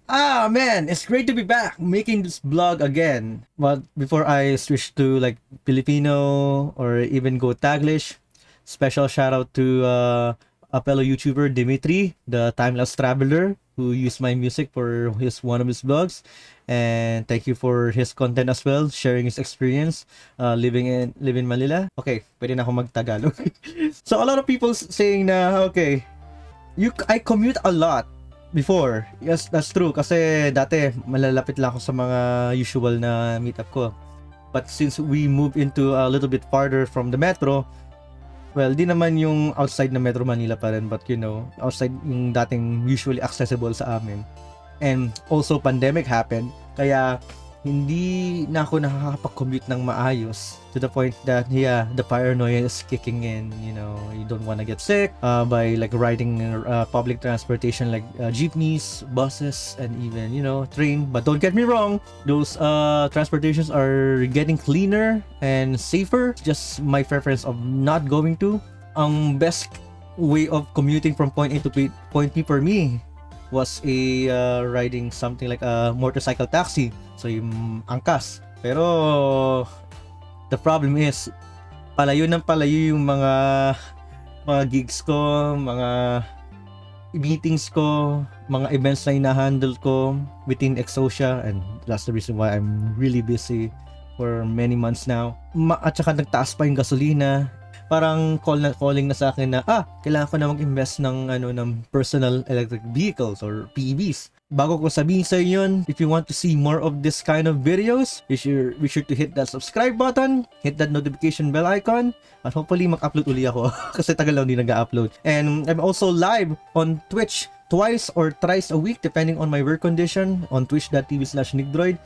Ah man, it's great to be back making this blog again. But before I switch to like Filipino or even go Taglish, special shout out to a fellow YouTuber Dimitri, the timeless traveler, who used my music for his one of his blogs. And thank you for his content as well, sharing his experience living in Manila. Okay, pwede na ako mag-Tagalog. So a lot of people saying na okay, I commute a lot before. Yes, that's true. Kasi dati, malalapit lang ako sa mga usual na meetup ko. But since we moved into a little bit farther from the metro, well, di naman yung outside na Metro Manila pa rin, but you know, outside yung dating usually accessible sa amin. And also, pandemic happened. Kaya, hindi na ako nakakapag-commute ng maayos to the point that the paranoia is kicking in. You know, you don't want to get sick by like riding public transportation like jeepneys, buses, and even train. But don't get me wrong, those transportations are getting cleaner and safer. Just my preference of not going to. Ang best way of commuting from point A to point B for me was riding something like a motorcycle taxi. So yung angkas. Pero the problem is palayo yung mga gigs ko, mga meetings ko, mga events na hinahandle ko within Exosia, and that's the reason why I'm really busy for many months now. At saka nagtaas pa yung gasolina. Parang calling na sa akin na kailangan ko na mag-invest ng personal electric vehicles or PEVs. Bago ko sabihin sa inyo, if you want to see more of this kind of videos, be sure to hit that subscribe button, hit that notification bell icon, at hopefully mag-upload uli ako kasi tagal lang din nag-upload. And I'm also live on Twitch twice or thrice a week depending on my work condition on twitch.tv/NicDroid.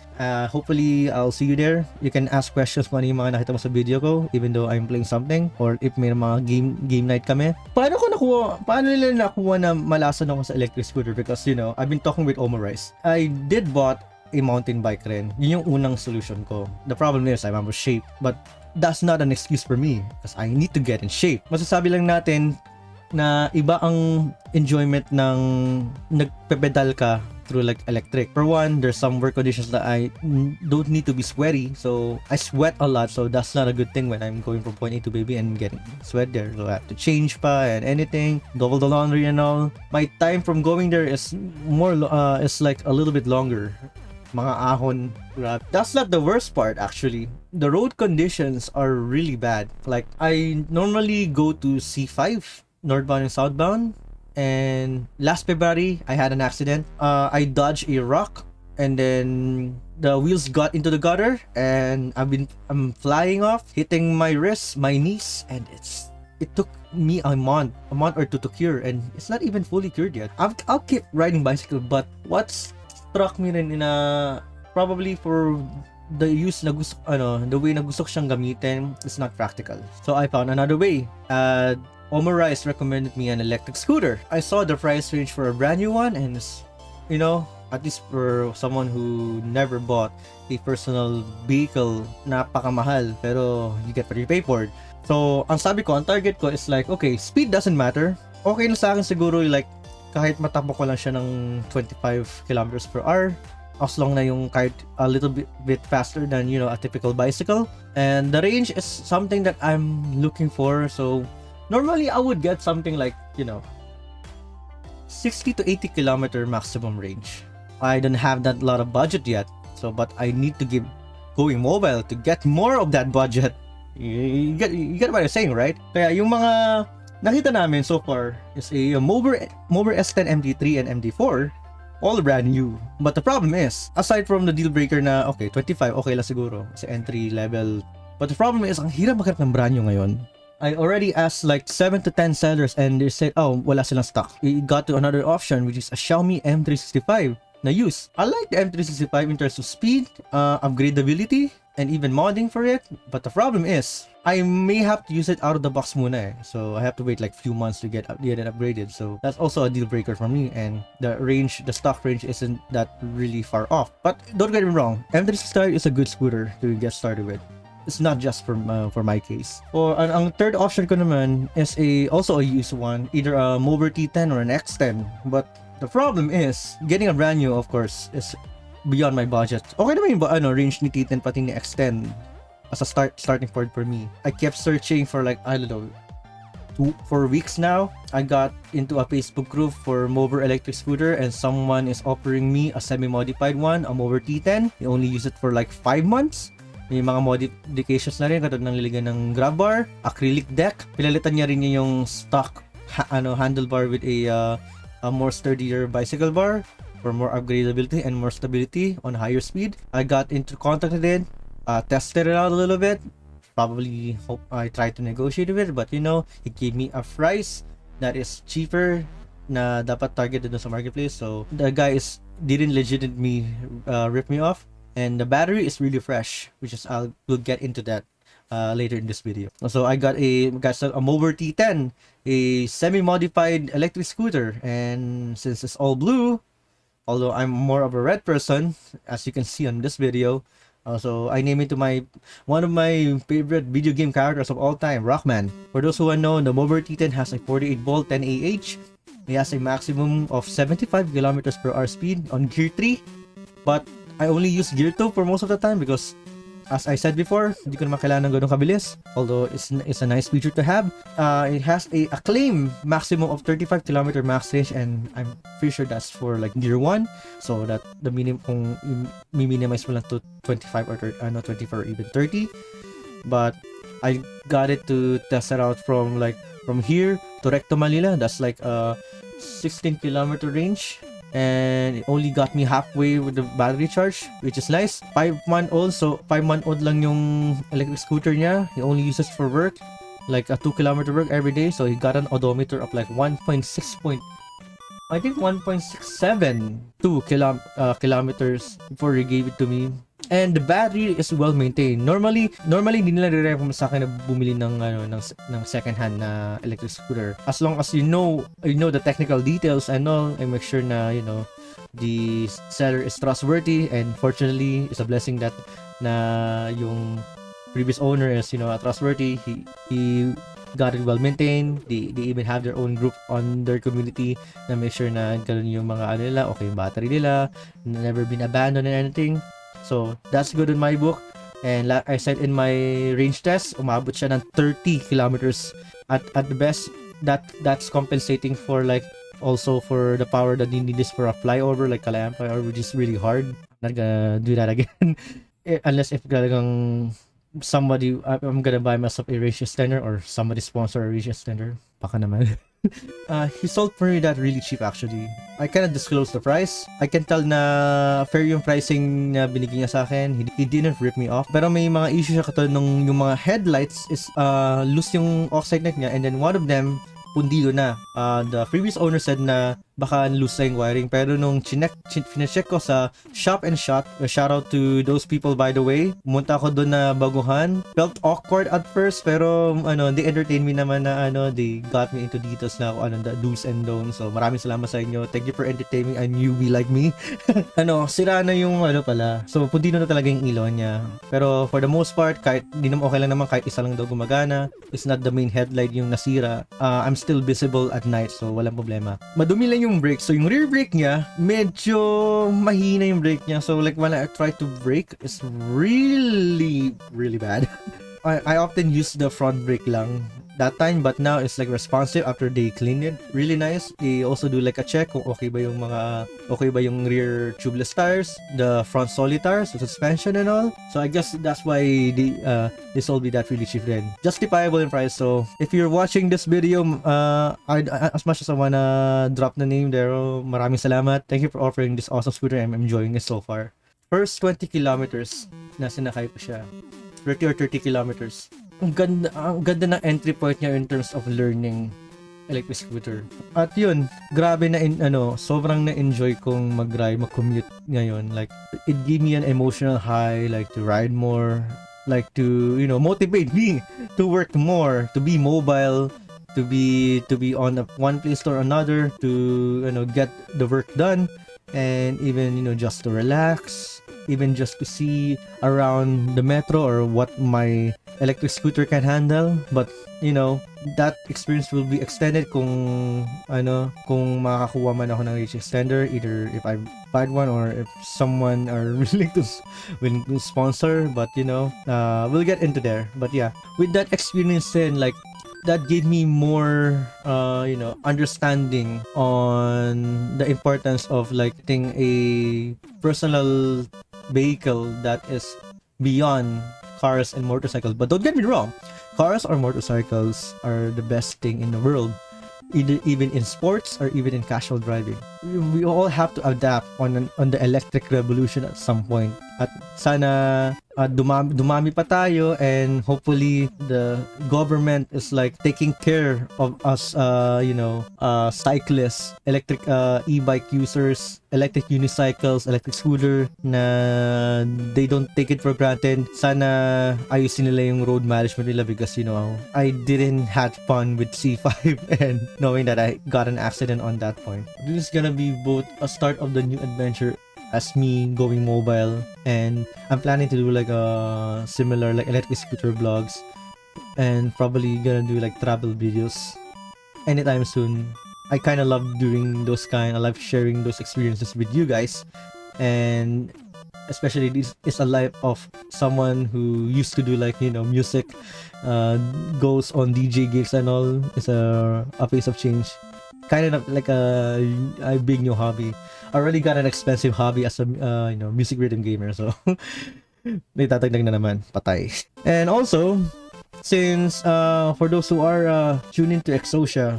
Hopefully I'll see you there. You can ask questions kung ano yung mga nakita mo sa video ko even though I'm playing something, or if may mga game night kami. Paano nila nakuha na malasan ako sa electric scooter? Because I've been talking with Omorice. I did bought a mountain bike rin. Yun yung unang solution ko. The problem is I'm out of shape, but that's not an excuse for me because I need to get in shape. Masasabi lang natin na iba ang enjoyment ng nagpepedal ka through like electric. For one, there's some work conditions that I don't need to be sweaty, so I sweat a lot, so that's not a good thing when I'm going from point A to B and getting sweat there. So I have to change pa and anything, double the laundry and all. My time from going there is is like a little bit longer. Mga ahon, grab. That's not the worst part actually. The road conditions are really bad. Like I normally go to C5, northbound and southbound, and last February I had an accident. I dodged a rock and then the wheels got into the gutter and I'm flying off, hitting my wrists, my knees, and it took me a month or two to cure, and it's not even fully cured yet. I'll keep riding bicycle, but what struck me rin probably for the use na gusto, the way na gusto ko siyang gamitin is not practical. So I found another way. Omorice recommended me an electric scooter. I saw the price range for a brand new one, and at least for someone who never bought a personal vehicle, napakamahal, pero you get what you pay for it. So, ang sabi ko, ang target ko is like, okay, speed doesn't matter. Okay na sa akin siguro like kahit matakbo ko lang siya ng 25 kilometers per hour, as long na yung kahit a little bit faster than a typical bicycle. And the range is something that I'm looking for. So normally I would get something like 60 to 80 kilometer maximum range. I don't have that lot of budget yet, so but I need to keep going mobile to get more of that budget. You get what I'm saying, right? Kaya yung mga nakita namin so far is a Mover S10 MD3 and MD4, all brand new. But the problem is, aside from the deal breaker na okay, 25 okay lang siguro sa entry level, but the problem is ang hirap maghanap ng brand new ngayon. I already asked like 7 to 10 sellers and they said, wala silang stock. We got to another option, which is a Xiaomi M365 na use. I like the M365 in terms of speed, upgradability, and even modding for it. But the problem is, I may have to use it out of the box muna. So I have to wait like few months to get it upgraded. So that's also a deal breaker for me. And the stock range isn't that really far off. But don't get me wrong, M365 is a good scooter to get started with. It's not just for my case. Or ang third option ko naman is also a used one, either a Mover T10 or an X10. But The problem is, getting a brand new, of course, is beyond my budget. Okay naman yung range ni T10 pati ni X10 as a starting point for me. I kept searching for like, I don't know, 4 weeks now. I got into a Facebook group for Mover electric scooter and someone is offering me a semi-modified one, a Mover T10. I only use it for like 5 months. May mga modifications na rin, katulad ng niligan ng grab bar, acrylic deck. Pinalitan niya rin yung stock handlebar with a more sturdier bicycle bar for more upgradability and more stability on higher speed. I got into contact with it, tested it out a little bit. Probably hope I try to negotiate with it, but you know, it gave me a price that is cheaper na dapat targeted sa marketplace. So the guy didn't legitimately rip me off, and the battery is really fresh, which is we'll get into that later in this video. So I got a Mover T10, a semi-modified electric scooter, and since it's all blue, although I'm more of a red person, as you can see on this video. So I name it to one of my favorite video game characters of all time, Rockman. For those who don't know, the Mover T10 has a 48 volt 10 AH. It has a maximum of 75 kilometers per hour speed on gear 3, but I only use gear 2 for most of the time because, as I said before, hindi ko naman kailangan ng ganun kabilis. Although it's a nice feature to have. It has a claim maximum of 35 km max range, and I'm pretty sure that's for like gear 1. So that the minimum kung minimize mo lang to 25 or 24 or even 30. But I got it to test it out from here to Recto Manila. That's like a 16 km range. And it only got me halfway with the battery charge, which is nice. 5-month-old, so 5-month-old lang yung electric scooter niya. He only uses for work, like a 2-kilometer work every day. So he got an odometer of like 1.67 kilometers before he gave it to me. And the battery is well maintained. Normally hindi nila re-recommend sa akin na bumili ng second hand na electric scooter. As long as you know the technical details and all, and make sure na the seller is trustworthy. And fortunately, it's a blessing that na yung previous owner is trustworthy. He got it well maintained. They even have their own group on their community na make sure na ganun yung mga nila, okay yung battery nila, never been abandoned or anything. So that's good in my book. And like I said in my range test, umabot siya ng 30 kilometers at the best. That's compensating for like also for the power that you need this for a flyover, like Kalayaan flyover, which is really hard. Not gonna do that again unless if talagang somebody, I'm gonna buy myself a ratio extender or somebody sponsor a ratio extender. Baka naman. He sold for me that really cheap actually. I cannot disclose the price. I can tell na fair yung pricing na binigay niya sa akin. He didn't rip me off. Pero may mga issue siya katulad nung yung mga headlights is loose yung oxide neck niya, and then one of them pundido na. The previous owner said na baka loose na yung wiring, pero nung chinecheck ko sa Shop and Shot, shoutout to those people by the way, pumunta ako doon na baguhan. Felt awkward at first, pero they entertained me naman na they got me into details na the do's and don'ts. So maraming salamat sa inyo. Thank you for entertaining a newbie like me. Sira na yung pala. So pundido na talaga yung ilaw niya. Pero for the most part, kahit di naman okay lang naman kahit isa lang daw gumagana. It's not the main headlight yung nasira. I'm still visible at night, so walang problema. Madumi lang yung brake. So yung rear brake niya, medyo mahina yung brake niya. So like when I try to brake, it's really bad. I often use the front brake lang that time, but now it's like responsive after they cleaned it. Really nice. They also do like a check kung okay ba yung rear tubeless tires, the front solid tires, the suspension and all. So I guess that's why they sold me that really cheap then. Justifiable in price. So if you're watching this video, as much as I wanna drop the name there, maraming salamat. Thank you for offering this awesome scooter. I'm enjoying it so far. First 20 kilometers na sinakay ko siya. 30 or 30 kilometers. Ang ganda ng entry point niya in terms of learning electric scooter. At yun, grabe na sobrang na-enjoy kong mag-commute ngayon. Like, it gave me an emotional high, like to ride more, like to, motivate me to work more, to be mobile, to be on one place or another, to, get the work done, and even, just to relax, even just to see around the metro or what my electric scooter can handle. But you know, that experience will be extended kung makakakuha man ako ng reach extender, either if I buy one or if someone are willing to sponsor. But you know, we'll get into there. But yeah, with that experience then, like, that gave me more understanding on the importance of like getting a personal vehicle that is beyond cars and motorcycles. But don't get me wrong, cars or motorcycles are the best thing in the world, even in sports or even in casual driving. We all have to adapt on the electric revolution at some point. At sana dumami pa tayo, and hopefully the government is like taking care of us, cyclists, electric e-bike users, electric unicycles, electric scooter, na they don't take it for granted. Sana ayusin nila yung road management nila, because you know, I didn't have fun with C5 and knowing that I got an accident on that point. This is gonna be both a start of the new adventure as me going mobile, and I'm planning to do like a similar like electric scooter vlogs, and probably gonna do like travel videos anytime soon. I kind of love doing those I love sharing those experiences with you guys, and especially this is a life of someone who used to do like, you know, music, goes on DJ gigs and all. It's a pace of change, kind of like a big new hobby. I already got an expensive hobby as a music rhythm gamer, so may tatagdag na naman, patay. And also, since for those who are tuned into Exosia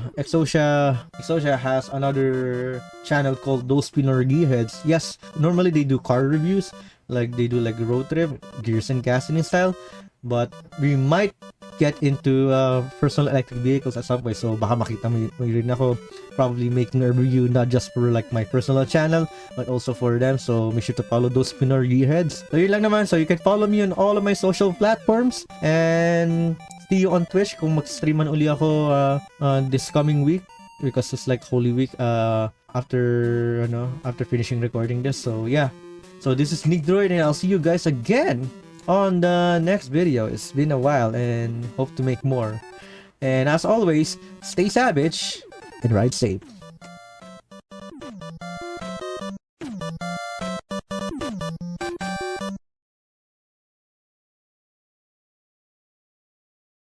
has another channel called Those Pinoy Gearheads. Yes, normally they do car reviews, like they do like road trip, gears and gasoline style, but we might get into personal electric vehicles at some point. So baka makita mo rin ako probably making a review, not just for like my personal channel, but also for them. So make sure to follow Those Pinoy Gearheads. So yun lang naman. So you can follow me on all of my social platforms, and see you on Twitch kung mag-stream man uli ako this coming week, because it's like Holy Week after finishing recording this. So yeah, so this is NicDroid, and I'll see you guys again on the next video. It's been a while, and hope to make more. And as always, stay savage and ride safe.